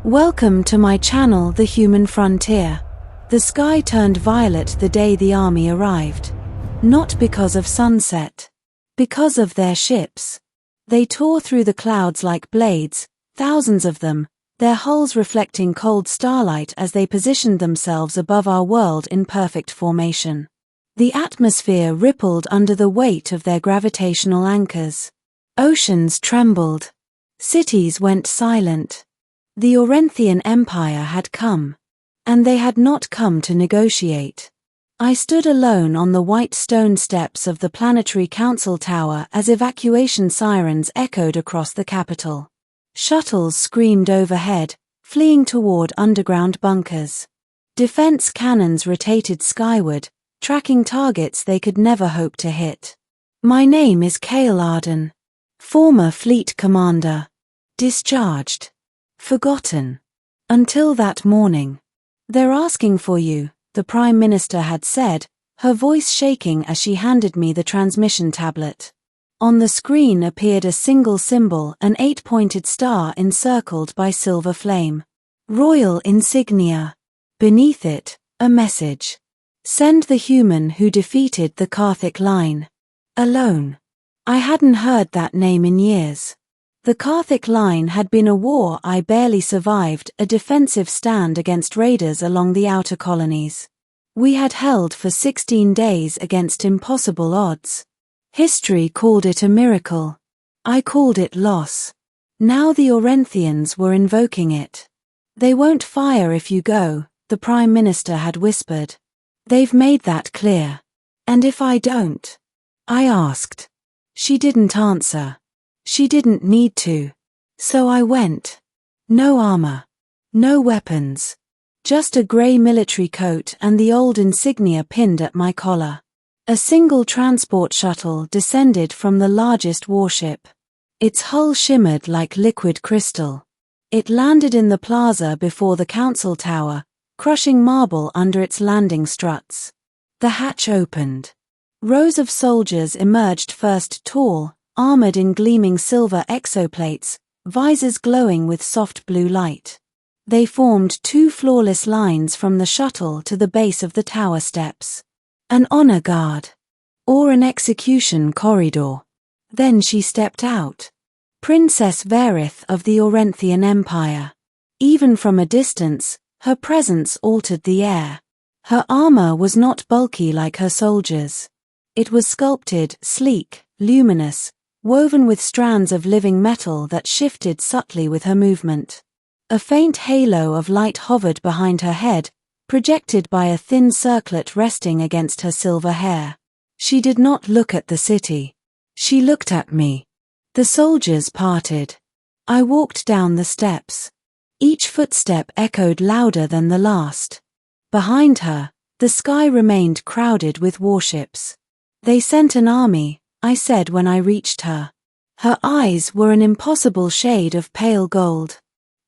Welcome to my channel, The Human Frontier. The sky turned violet the day the army arrived. Not because of sunset. Because of their ships. They tore through the clouds like blades, thousands of them, their hulls reflecting cold starlight as they positioned themselves above our world in perfect formation. The atmosphere rippled under the weight of their gravitational anchors. Oceans trembled. Cities went silent. The Orenthian Empire had come. And they had not come to negotiate. I stood alone on the white stone steps of the Planetary Council Tower as evacuation sirens echoed across the capital. Shuttles screamed overhead, fleeing toward underground bunkers. Defense cannons rotated skyward, tracking targets they could never hope to hit. My name is Cale Arden. Former fleet commander. Discharged. Forgotten. Until that morning. "They're asking for you," the Prime Minister had said, her voice shaking as she handed me the transmission tablet. On the screen appeared a single symbol, an 8-pointed star encircled by silver flame. Royal insignia. Beneath it, a message. Send the human who defeated the Karthik line. Alone. I hadn't heard that name in years. The Karthik line had been a war I barely survived, a defensive stand against raiders along the outer colonies. We had held for 16 days against impossible odds. History called it a miracle. I called it loss. Now the Orenthians were invoking it. "They won't fire if you go," the Prime Minister had whispered. "They've made that clear." "And if I don't?" I asked. She didn't answer. She didn't need to. So I went. No armor. No weapons. Just a grey military coat and the old insignia pinned at my collar. A single transport shuttle descended from the largest warship. Its hull shimmered like liquid crystal. It landed in the plaza before the council tower, crushing marble under its landing struts. The hatch opened. Rows of soldiers emerged, first tall, armored in gleaming silver exoplates, visors glowing with soft blue light. They formed two flawless lines from the shuttle to the base of the tower steps. An honor guard. Or an execution corridor. Then she stepped out. Princess Varith of the Orenthian Empire. Even from a distance, her presence altered the air. Her armor was not bulky like her soldiers. It was sculpted, sleek, luminous, woven with strands of living metal that shifted subtly with her movement. A faint halo of light hovered behind her head, projected by a thin circlet resting against her silver hair. She did not look at the city. She looked at me. The soldiers parted. I walked down the steps. Each footstep echoed louder than the last. Behind her, the sky remained crowded with warships. "They sent an army," I said when I reached her. Her eyes were an impossible shade of pale gold.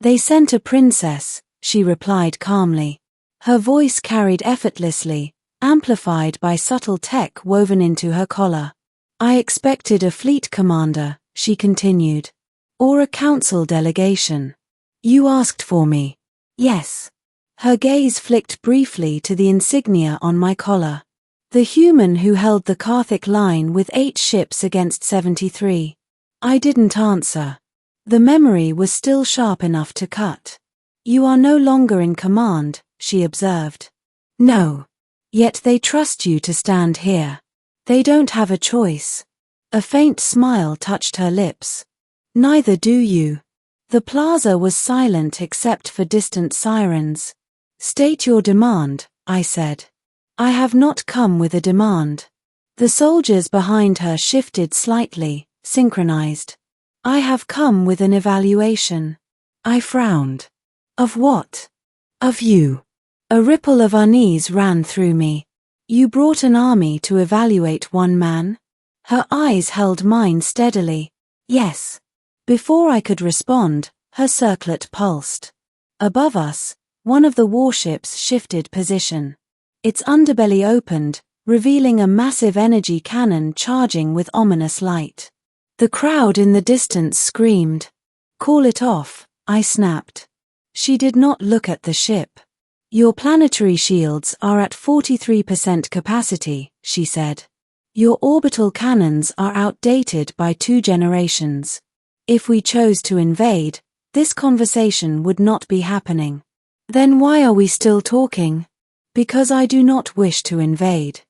"They sent a princess," she replied calmly. Her voice carried effortlessly, amplified by subtle tech woven into her collar. "I expected a fleet commander," she continued. "Or a council delegation. You asked for me." "Yes." Her gaze flicked briefly to the insignia on my collar. The human who held the Karthik line with 8 ships against 73. I didn't answer. The memory was still sharp enough to cut. "You are no longer in command," she observed. "No. Yet they trust you to stand here. They don't have a choice." A faint smile touched her lips. "Neither do you." The plaza was silent except for distant sirens. "State your demand," I said. "I have not come with a demand." The soldiers behind her shifted slightly, synchronized. "I have come with an evaluation." I frowned. "Of what?" "Of you." A ripple of unease ran through me. "You brought an army to evaluate one man?" Her eyes held mine steadily. "Yes." Before I could respond, her circlet pulsed. Above us, one of the warships shifted position. Its underbelly opened, revealing a massive energy cannon charging with ominous light. The crowd in the distance screamed. "Call it off," I snapped. She did not look at the ship. Your planetary shields are at 43% capacity, she said. Your orbital cannons are outdated by 2 generations. If we chose to invade, this conversation would not be happening. Then why are we still talking? Because I do not wish to invade.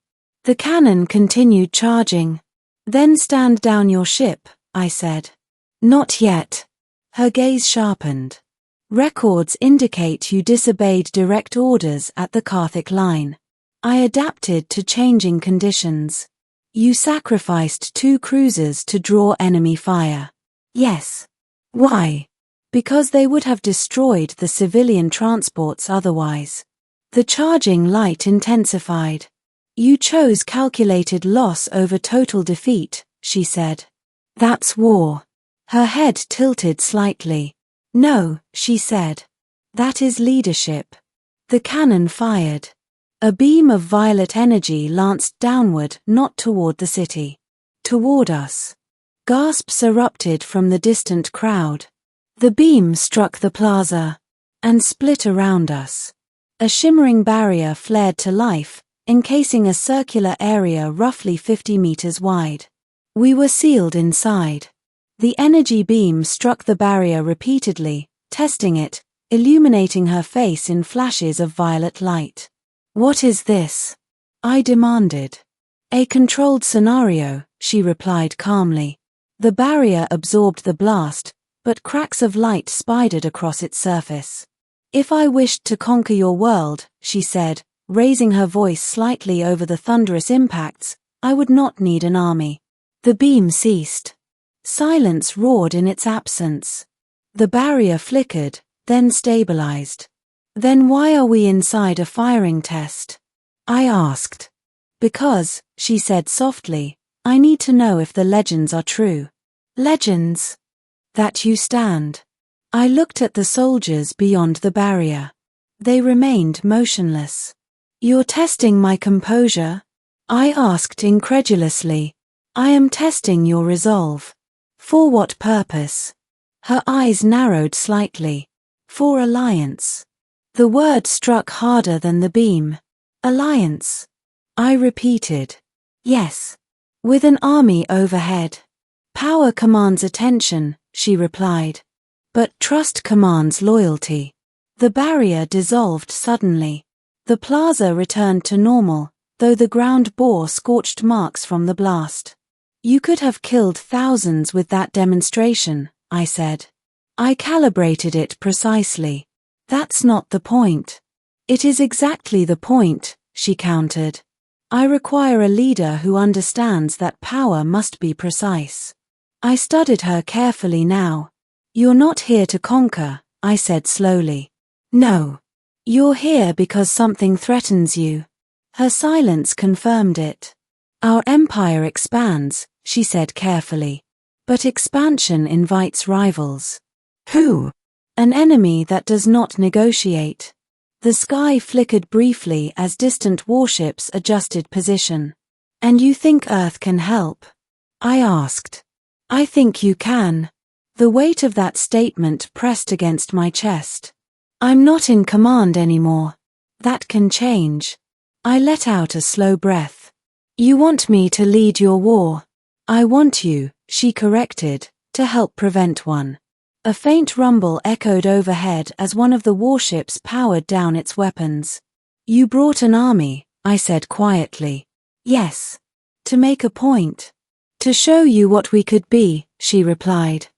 The cannon continued charging. Then stand down your ship, I said. Not yet. Her gaze sharpened. Records indicate you disobeyed direct orders at the Karthik line. I adapted to changing conditions. You sacrificed 2 cruisers to draw enemy fire. Yes. Why? Because they would have destroyed the civilian transports otherwise. The charging light intensified. You chose calculated loss over total defeat, she said. That's war. Her head tilted slightly. No, she said. That is leadership. The cannon fired. A beam of violet energy lanced downward, not toward the city. Toward us. Gasps erupted from the distant crowd. The beam struck the plaza and split around us. A shimmering barrier flared to life, encasing a circular area roughly 50 meters wide. We were sealed inside. The energy beam struck the barrier repeatedly, testing it, illuminating her face in flashes of violet light. What is this? I demanded. A controlled scenario, she replied calmly. The barrier absorbed the blast, but cracks of light spidered across its surface. If I wished to conquer your world, she said, raising her voice slightly over the thunderous impacts, I would not need an army. The beam ceased. Silence roared in its absence. The barrier flickered, then stabilized. Then why are we inside a firing test? I asked. Because, she said softly, I need to know if the legends are true. Legends? That you stand. I looked at the soldiers beyond the barrier. They remained motionless. You're testing my composure? I asked incredulously. I am testing your resolve. For what purpose? Her eyes narrowed slightly. For alliance. The word struck harder than the beam. Alliance. I repeated. Yes. With an army overhead. Power commands attention, she replied. But trust commands loyalty. The barrier dissolved suddenly. The plaza returned to normal, though the ground bore scorched marks from the blast. You could have killed thousands with that demonstration, I said. I calibrated it precisely. That's not the point. It is exactly the point, she countered. I require a leader who understands that power must be precise. I studied her carefully now. You're not here to conquer, I said slowly. No. You're here because something threatens you. Her silence confirmed it. Our empire expands, she said carefully. But expansion invites rivals. Who? An enemy that does not negotiate. The sky flickered briefly as distant warships adjusted position. And you think Earth can help? I asked. I think you can. The weight of that statement pressed against my chest. I'm not in command anymore. That can change. I let out a slow breath. You want me to lead your war. I want you, she corrected, to help prevent one. A faint rumble echoed overhead as one of the warships powered down its weapons. You brought an army, I said quietly. Yes. To make a point. To show you what we could be, she replied.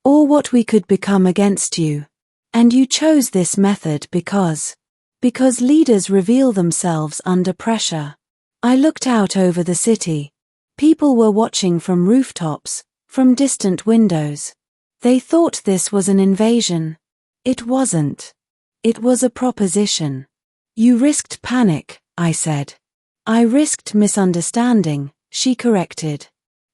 Or what we could become against you. And you chose this method because leaders reveal themselves under pressure. I looked out over the city. People were watching from rooftops, from distant windows. They thought this was an invasion. It wasn't. It was a proposition. You risked panic, I said. I risked misunderstanding, she corrected.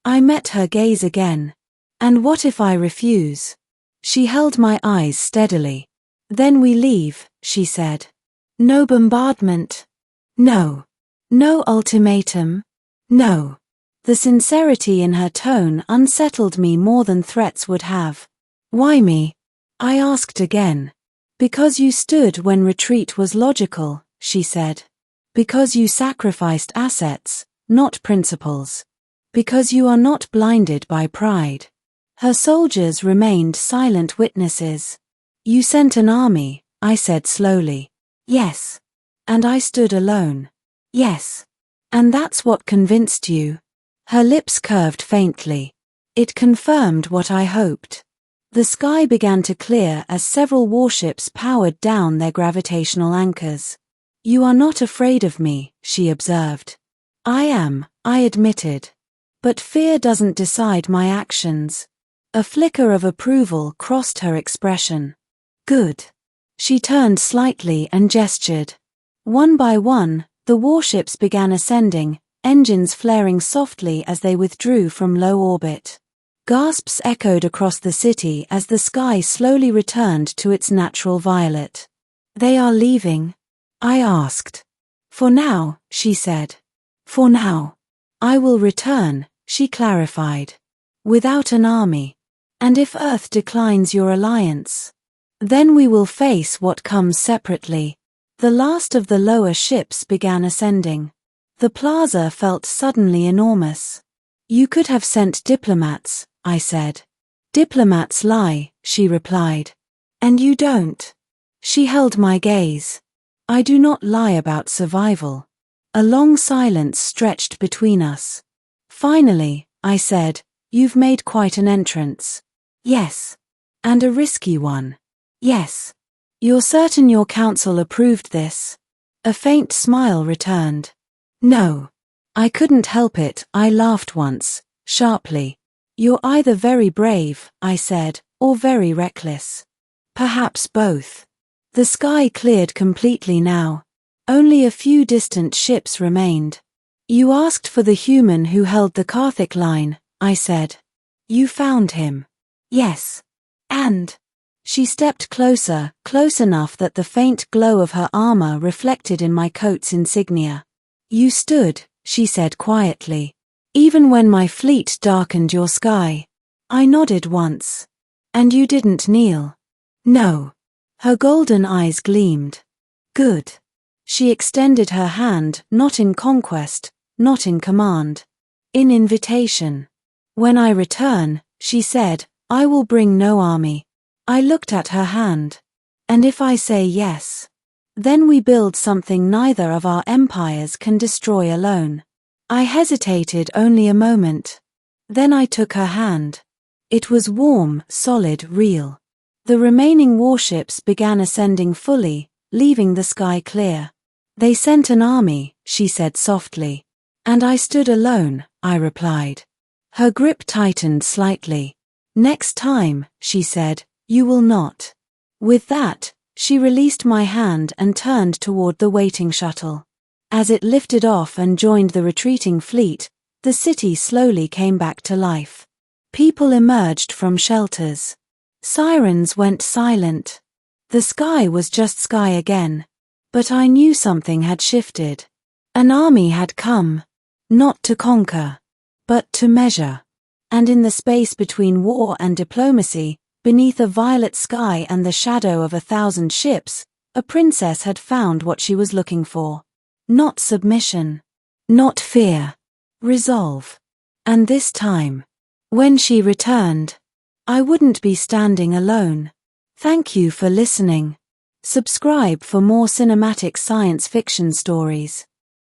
I met her gaze again. And what if I refuse? She held my eyes steadily. Then we leave, she said. No bombardment. No. No ultimatum. No. The sincerity in her tone unsettled me more than threats would have. Why me? I asked again. Because you stood when retreat was logical, she said. Because you sacrificed assets, not principles. Because you are not blinded by pride. Her soldiers remained silent witnesses. You sent an army, I said slowly. Yes. And I stood alone. Yes. And that's what convinced you. Her lips curved faintly. It confirmed what I hoped. The sky began to clear as several warships powered down their gravitational anchors. You are not afraid of me, she observed. I am, I admitted. But fear doesn't decide my actions. A flicker of approval crossed her expression. Good. She turned slightly and gestured. One by one, the warships began ascending, engines flaring softly as they withdrew from low orbit. Gasps echoed across the city as the sky slowly returned to its natural violet. They are leaving? I asked. For now, she said. For now. I will return, she clarified. Without an army. And if Earth declines your alliance, then we will face what comes separately. The last of the lower ships began ascending. The plaza felt suddenly enormous. You could have sent diplomats, I said. Diplomats lie, she replied. And you don't. She held my gaze. I do not lie about survival. A long silence stretched between us. Finally, I said, you've made quite an entrance. Yes. And a risky one. Yes. You're certain your council approved this? A faint smile returned. No. I couldn't help it, I laughed once, sharply. You're either very brave, I said, or very reckless. Perhaps both. The sky cleared completely now. Only a few distant ships remained. You asked for the human who held the Karthik line, I said. You found him. Yes. And? She stepped closer, close enough that the faint glow of her armor reflected in my coat's insignia. You stood, she said quietly. Even when my fleet darkened your sky. I nodded once. And you didn't kneel. No. Her golden eyes gleamed. Good. She extended her hand, not in conquest, not in command. In invitation. When I return, she said, I will bring no army. I looked at her hand. And if I say yes, then we build something neither of our empires can destroy alone. I hesitated only a moment. Then I took her hand. It was warm, solid, real. The remaining warships began ascending fully, leaving the sky clear. They sent an army, she said softly. And I stood alone, I replied. Her grip tightened slightly. Next time, she said, you will not. With that, she released my hand and turned toward the waiting shuttle. As it lifted off and joined the retreating fleet, the city slowly came back to life. People emerged from shelters. Sirens went silent. The sky was just sky again. But I knew something had shifted. An army had come. Not to conquer, but to measure. And in the space between war and diplomacy, beneath a violet sky and the shadow of 1,000 ships, a princess had found what she was looking for. Not submission. Not fear. Resolve. And this time, when she returned, I wouldn't be standing alone. Thank you for listening. Subscribe for more cinematic science fiction stories.